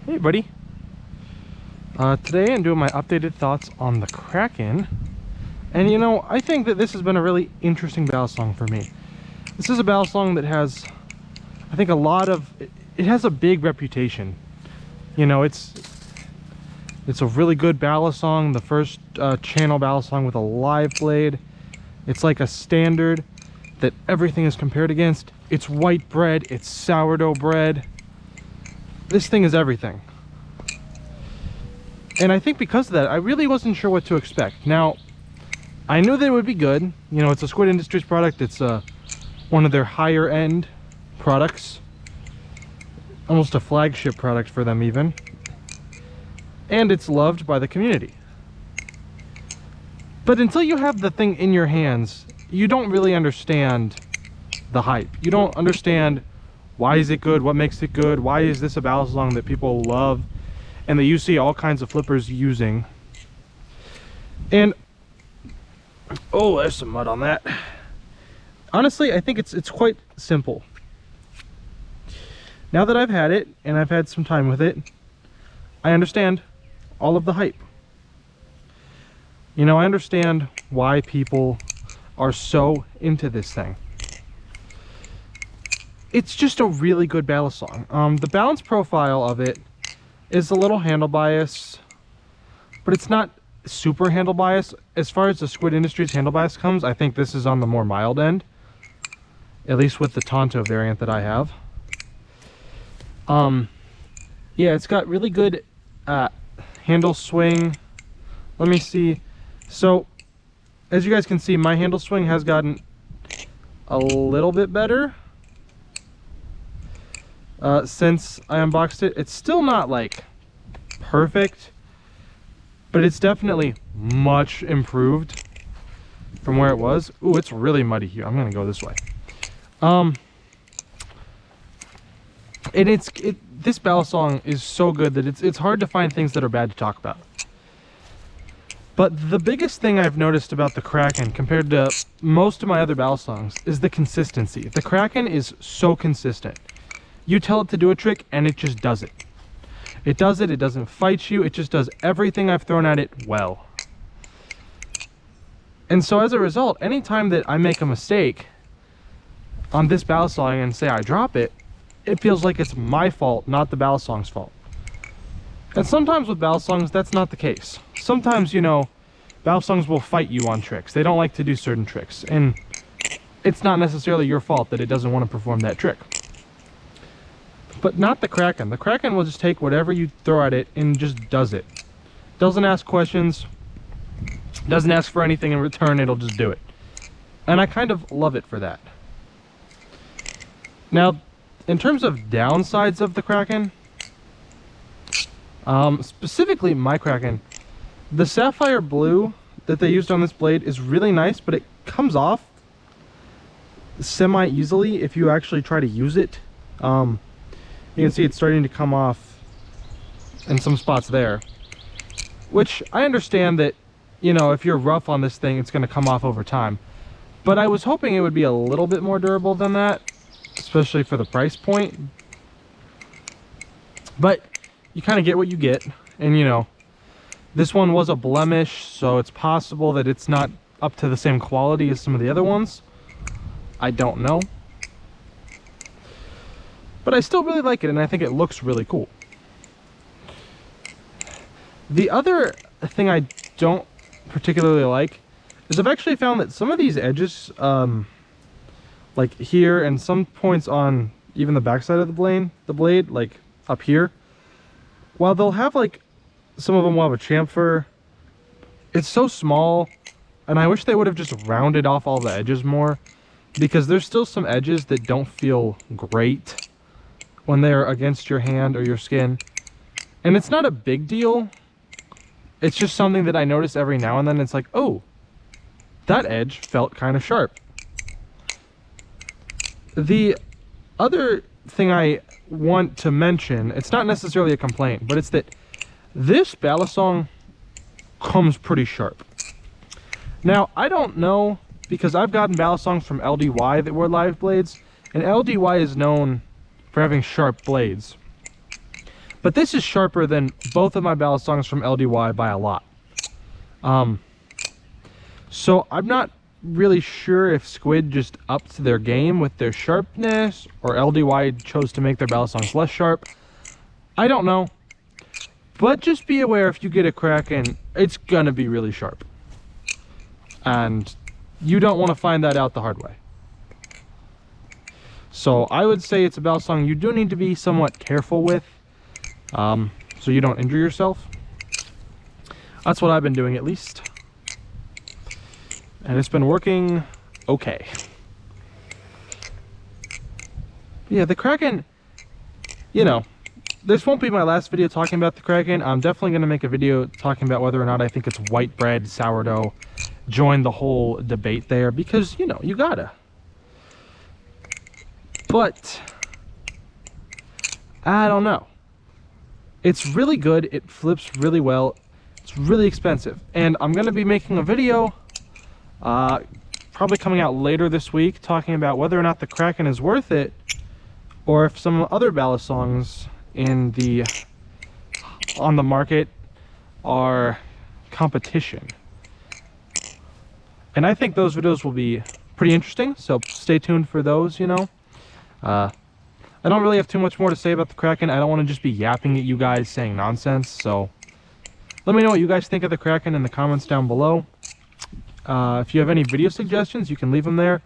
Hey buddy. Today I'm doing my updated thoughts on the Kraken. And you know, I think that this has been a really interesting balisong for me. This is a balisong that has, I think, it has a big reputation. You know, it's a really good balisong, the first channel balisong with a live blade. It's like a standard that everything is compared against. It's white bread, it's sourdough bread. This thing is everything. And I think because of that, I really wasn't sure what to expect. Now, I knew that it would be good. You know, it's a Squid Industries product. It's one of their higher end products. Almost a flagship product for them even. And it's loved by the community. But until you have the thing in your hands, you don't really understand the hype. You don't understand why is it good, what makes it good, why is this a balisong that people love and that you see all kinds of flippers using. And oh, there's some mud on that. Honestly, I think it's quite simple. Now that I've had it and I've had some time with it, I understand all of the hype. You know, I understand why people are so into this thing. It's just a really good balisong. The balance profile of it is a little handle bias, but it's not super handle bias. As far as the Squid Industries handle bias comes, I think this is on the more mild end, at least with the Tonto variant that I have. Yeah, it's got really good handle swing. Let me see. So as you guys can see, my handle swing has gotten a little bit better since I unboxed it. It's still not like perfect, but it's definitely much improved from where it was. Ooh, it's really muddy here. I'm gonna go this way. And this balisong is so good that it's hard to find things that are bad to talk about. But the biggest thing I've noticed about the Kraken compared to most of my other balisongs is the consistency. The Kraken is so consistent. You tell it to do a trick and it just does it. It does it, it doesn't fight you, it just does everything I've thrown at it well. And so as a result, anytime that I make a mistake on this balisong and say I drop it, it feels like it's my fault, not the balisong's fault. And sometimes with balisongs, that's not the case. Sometimes, you know, balisongs will fight you on tricks. They don't like to do certain tricks, and it's not necessarily your fault that it doesn't want to perform that trick. But not the Kraken. The Kraken will just take whatever you throw at it and just does it. Doesn't ask questions, doesn't ask for anything in return, it'll just do it. And I kind of love it for that. Now, in terms of downsides of the Kraken, specifically my Kraken, the sapphire blue that they used on this blade is really nice, but it comes off semi-easily if you actually try to use it. You can see it's starting to come off in some spots there, which I understand that, you know, if you're rough on this thing, it's going to come off over time. But I was hoping it would be a little bit more durable than that, especially for the price point. But you kind of get what you get, and you know, this one was a blemish, so it's possible that it's not up to the same quality as some of the other ones. I don't know. But I still really like it, and I think it looks really cool. The other thing I don't particularly like is I've actually found that some of these edges, like here and some points on even the backside of the blade, like up here, while they'll have like, some of them will have a chamfer, it's so small, and I wish they would have just rounded off all the edges more, because there's still some edges that don't feel great when they're against your hand or your skin. And it's not a big deal, it's just something that I notice every now and then. It's like, oh, that edge felt kind of sharp. The other thing I want to mention, it's not necessarily a complaint, but it's that this balisong comes pretty sharp. Now, I don't know, because I've gotten balisongs from LDY that were live blades, and LDY is known for having sharp blades. But this is sharper than both of my balisongs from LDY by a lot. So I'm not really sure if Squid just upped their game with their sharpness, or LDY chose to make their balisongs less sharp. I don't know. But just be aware, if you get a Kraken, it's gonna be really sharp. And you don't want to find that out the hard way. So I would say it's a balisong you do need to be somewhat careful with, so you don't injure yourself. That's what I've been doing, at least. And it's been working okay. Yeah, the Kraken, you know, this won't be my last video talking about the Kraken. I'm definitely going to make a video talking about whether or not I think it's white bread, sourdough. Join the whole debate there, because, you know, you gotta. But I don't know. It's really good. It flips really well. It's really expensive. And I'm going to be making a video probably coming out later this week talking about whether or not the Kraken is worth it, or if some other balisongs on the market are competition. And I think those videos will be pretty interesting, so stay tuned for those, you know. I don't really have too much more to say about the Kraken. I don't want to just be yapping at you guys saying nonsense, so let me know what you guys think of the Kraken in the comments down below. If you have any video suggestions, you can leave them there.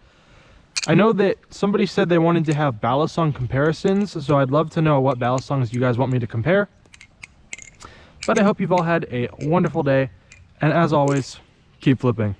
I know that somebody said they wanted to have balisong comparisons, so I'd love to know what balisongs you guys want me to compare. But I hope you've all had a wonderful day, and as always, keep flipping.